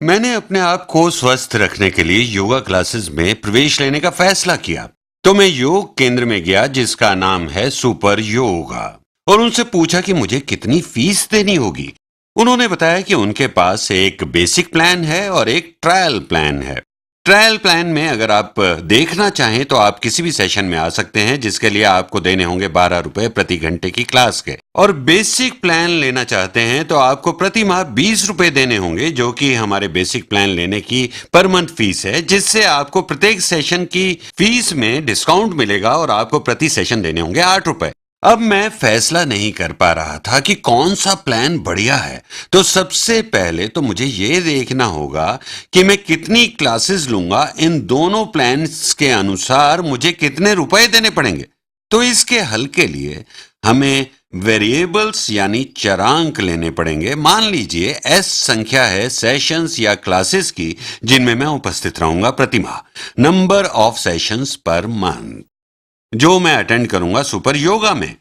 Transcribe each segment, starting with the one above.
मैंने अपने आप को स्वस्थ रखने के लिए योगा क्लासेस में प्रवेश लेने का फैसला किया। तो मैं योग केंद्र में गया जिसका नाम है सुपर योगा और उनसे पूछा कि मुझे कितनी फीस देनी होगी। उन्होंने बताया कि उनके पास एक बेसिक प्लान है और एक ट्रायल प्लान है। ट्रायल प्लान में अगर आप देखना चाहें तो आप किसी भी सेशन में आ सकते हैं जिसके लिए आपको देने होंगे 12 रुपए प्रति घंटे की क्लास के। और बेसिक प्लान लेना चाहते हैं तो आपको प्रति माह 20 रुपए देने होंगे जो कि हमारे बेसिक प्लान लेने की पर मंथ फीस है, जिससे आपको प्रत्येक सेशन की फीस में डिस्काउंट मिलेगा और आपको प्रति सेशन देने होंगे 8 रुपए। अब मैं फैसला नहीं कर पा रहा था कि कौन सा प्लान बढ़िया है। तो सबसे पहले तो मुझे ये देखना होगा कि मैं कितनी क्लासेस लूंगा। इन दोनों प्लान्स के अनुसार मुझे कितने रुपए देने पड़ेंगे। तो इसके हल के लिए हमें वेरिएबल्स यानी चरांक लेने पड़ेंगे। मान लीजिए एस संख्या है सेशंस या क्लासेस की जिनमें मैं उपस्थित रहूंगा प्रति माह, number of sessions per month जो मैं अटेंड करूंगा सुपर योगा में।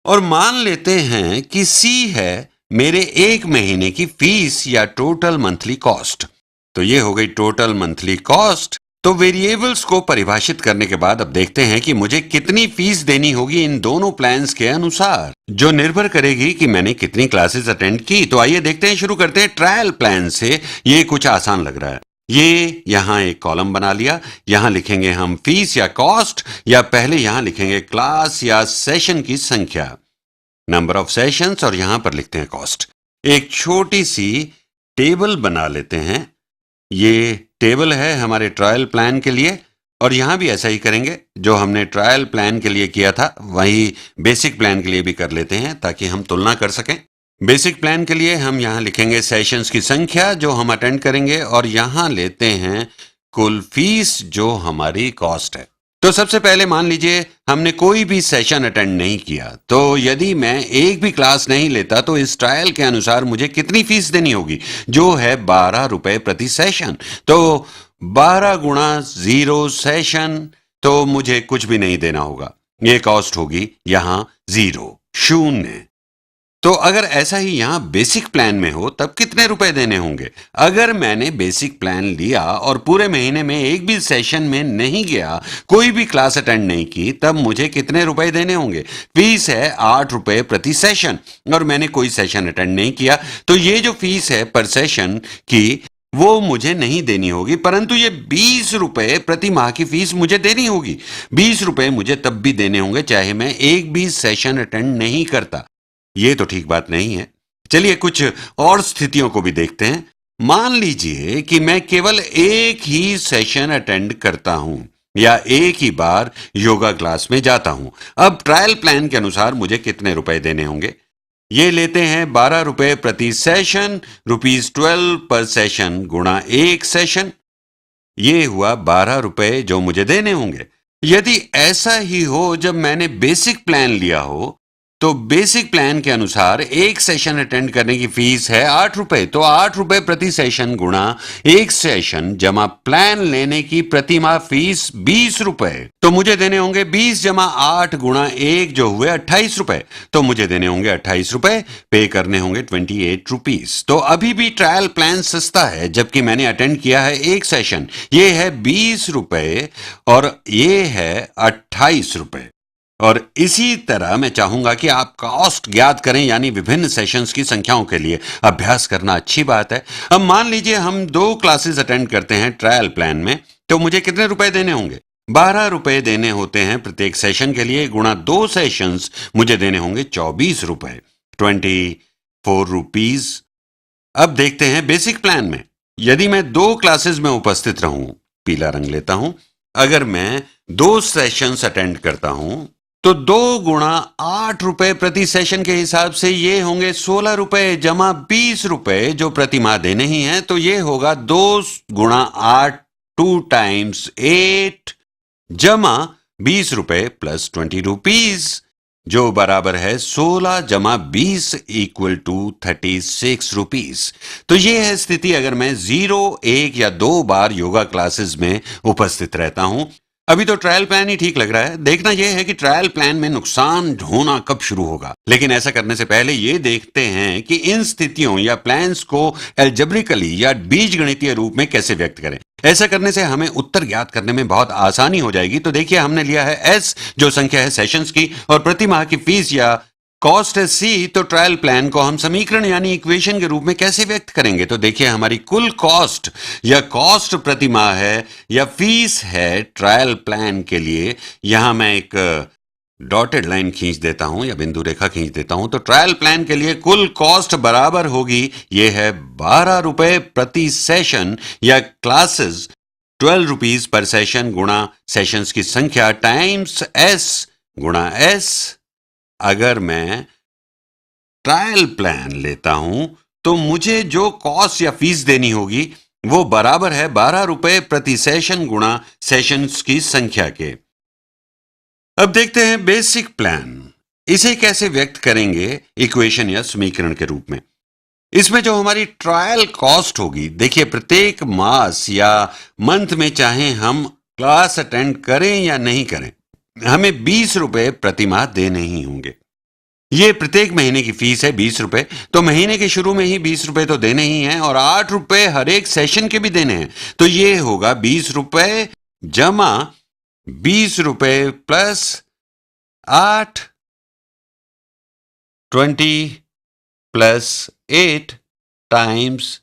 और मान लेते हैं कि सी है मेरे एक महीने की फीस या टोटल मंथली कॉस्ट। तो ये हो गई टोटल मंथली कॉस्ट। तो वेरिएबल्स को परिभाषित करने के बाद अब देखते हैं कि मुझे कितनी फीस देनी होगी इन दोनों प्लान्स के अनुसार, जो निर्भर करेगी कि मैंने कितनी क्लासेस अटेंड की। तो आइए देखते हैं, शुरू करते हैं ट्रायल प्लान से। ये कुछ आसान लग रहा है। ये यहां एक कॉलम बना लिया, यहां लिखेंगे हम फीस या कॉस्ट, या पहले यहां लिखेंगे क्लास या सेशन की संख्या, नंबर ऑफ सेशंस, और यहां पर लिखते हैं कॉस्ट। एक छोटी सी टेबल बना लेते हैं। ये टेबल है हमारे ट्रायल प्लान के लिए, और यहां भी ऐसा ही करेंगे जो हमने ट्रायल प्लान के लिए किया था वही बेसिक प्लान के लिए भी कर लेते हैं ताकि हम तुलना कर सकें। बेसिक प्लान के लिए हम यहां लिखेंगे सेशंस की संख्या जो हम अटेंड करेंगे, और यहां लेते हैं कुल फीस जो हमारी कॉस्ट है। तो सबसे पहले मान लीजिए हमने कोई भी सेशन अटेंड नहीं किया। तो यदि मैं एक भी क्लास नहीं लेता तो इस ट्रायल के अनुसार मुझे कितनी फीस देनी होगी, जो है 12 रुपए प्रति सेशन। तो 12 गुणा 0 सेशन, तो मुझे कुछ भी नहीं देना होगा। ये कॉस्ट होगी यहां 0, शून्य। तो अगर ऐसा ही यहां बेसिक प्लान में हो तब कितने रुपए देने होंगे। अगर मैंने बेसिक प्लान लिया और पूरे महीने में एक भी सेशन में नहीं गया, कोई भी क्लास अटेंड नहीं की, तब मुझे कितने रुपए देने होंगे। फीस है 8 रुपए प्रति सेशन, और मैंने कोई सेशन अटेंड नहीं किया तो ये जो फीस है पर सेशन की वो मुझे नहीं देनी होगी, परंतु ये 20 रुपए प्रति माह की फीस मुझे देनी होगी। 20 रुपए मुझे तब भी देने होंगे चाहे मैं एक भी सेशन अटेंड नहीं करता। ये तो ठीक बात नहीं है। चलिए कुछ और स्थितियों को भी देखते हैं। मान लीजिए कि मैं केवल एक ही सेशन अटेंड करता हूं या एक ही बार योगा क्लास में जाता हूं। अब ट्रायल प्लान के अनुसार मुझे कितने रुपए देने होंगे। ये लेते हैं 12 रुपए प्रति सेशन, ₹12 पर सेशन गुणा एक सेशन। ये हुआ 12 रुपए जो मुझे देने होंगे। यदि ऐसा ही हो जब मैंने बेसिक प्लान लिया हो, तो बेसिक प्लान के अनुसार एक सेशन अटेंड करने की फीस है 8 रुपए। तो 8 रुपए प्रति सेशन गुणा एक सेशन जमा प्लान लेने की प्रति माह फीस 20 रुपए। तो मुझे देने होंगे 20 जमा 8 गुणा 1 जो हुए 28 रुपए। तो मुझे देने होंगे 28 रुपए, पे करने होंगे 28 रुपीस। तो अभी भी ट्रायल प्लान सस्ता है जबकि मैंने अटेंड किया है एक सेशन। ये है 20 रुपए और ये है 28 रुपए। और इसी तरह मैं चाहूंगा कि आप कॉस्ट ज्ञात करें, यानी विभिन्न सेशंस की संख्याओं के लिए अभ्यास करना अच्छी बात है। अब मान लीजिए हम 2 क्लासेस अटेंड करते हैं ट्रायल प्लान में, तो मुझे कितने रुपए देने होंगे। 12 रुपए देने होते हैं प्रत्येक सेशन के लिए, गुणा 2 सेशंस मुझे देने होंगे 24 रुपए, 24 रुपीज। अब देखते हैं बेसिक प्लान में। यदि मैं 2 क्लासेस में उपस्थित रहूं, पीला रंग लेता हूं, अगर मैं 2 सेशंस अटेंड करता हूं तो 2 गुणा 8 रुपए प्रति सेशन के हिसाब से ये होंगे 16 रुपए जमा 20 रुपए जो प्रति माह देने ही हैं। तो ये होगा 2 गुणा 8, 2 टाइम्स 8 जमा 20 रुपए प्लस 20 रुपीज, जो बराबर है 16 जमा 20 इक्वल टू 36 रुपीज। तो ये है स्थिति अगर मैं 0, 1 या 2 बार योगा क्लासेस में उपस्थित रहता हूं। अभी तो ट्रायल प्लान ही ठीक लग रहा है। देखना यह है कि ट्रायल प्लान में नुकसान होना कब शुरू होगा। लेकिन ऐसा करने से पहले ये देखते हैं कि इन स्थितियों या प्लान्स को एल्जेब्रिकली या बीजगणितीय रूप में कैसे व्यक्त करें। ऐसा करने से हमें उत्तर ज्ञात करने में बहुत आसानी हो जाएगी। तो देखिए, हमने लिया है एस, जो संख्या है सेशंस की, और प्रति माह की फीस या कॉस्ट है सी। तो ट्रायल प्लान को हम समीकरण यानी इक्वेशन के रूप में कैसे व्यक्त करेंगे। तो देखिए, हमारी कुल कॉस्ट या कॉस्ट प्रति माह है या फीस है ट्रायल प्लान के लिए। यहां मैं एक डॉटेड लाइन खींच देता हूं या बिंदु रेखा खींच देता हूं। तो ट्रायल प्लान के लिए कुल कॉस्ट बराबर होगी, ये है 12 रुपए प्रति सेशन या क्लासेस 12 रुपीज पर सेशन गुणा सेशंस की संख्या टाइम्स एस गुणा एस। अगर मैं ट्रायल प्लान लेता हूं तो मुझे जो कॉस्ट या फीस देनी होगी वो बराबर है 12 रुपए प्रति सेशन गुणा सेशंस की संख्या के। अब देखते हैं बेसिक प्लान। इसे कैसे व्यक्त करेंगे इक्वेशन या समीकरण के रूप में। इसमें जो हमारी ट्रायल कॉस्ट होगी, देखिए प्रत्येक मास या मंथ में चाहे हम क्लास अटेंड करें या नहीं करें, हमें 20 रुपए प्रति माह देने ही होंगे। ये प्रत्येक महीने की फीस है 20 रुपए। तो महीने के शुरू में ही 20 रुपए तो देने ही हैं और 8 रुपए हर एक सेशन के भी देने हैं। तो ये होगा 20 रुपए जमा 20 रुपए plus 8, 20 plus 8 times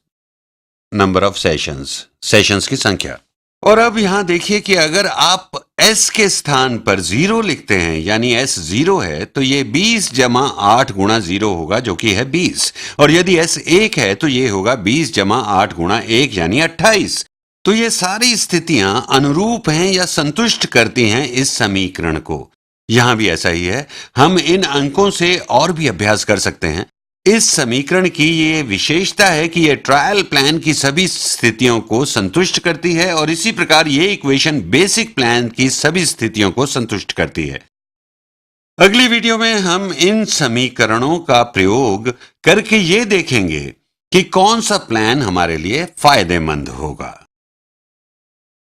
number of sessions की संख्या। और अब यहां देखिए कि अगर आप s के स्थान पर 0 लिखते हैं, यानी s 0 है, तो ये 20 जमा 8 गुणा 0 होगा, जो कि है 20। और यदि s 1 है तो ये होगा 20 जमा 8 गुणा 1 यानी 28। तो ये सारी स्थितियां अनुरूप हैं या संतुष्ट करती हैं इस समीकरण को। यहां भी ऐसा ही है। हम इन अंकों से और भी अभ्यास कर सकते हैं। इस समीकरण की ये विशेषता है कि ये ट्रायल प्लान की सभी स्थितियों को संतुष्ट करती है और इसी प्रकार ये इक्वेशन बेसिक प्लान की सभी स्थितियों को संतुष्ट करती है। अगली वीडियो में हम इन समीकरणों का प्रयोग करके ये देखेंगे कि कौन सा प्लान हमारे लिए फायदेमंद होगा।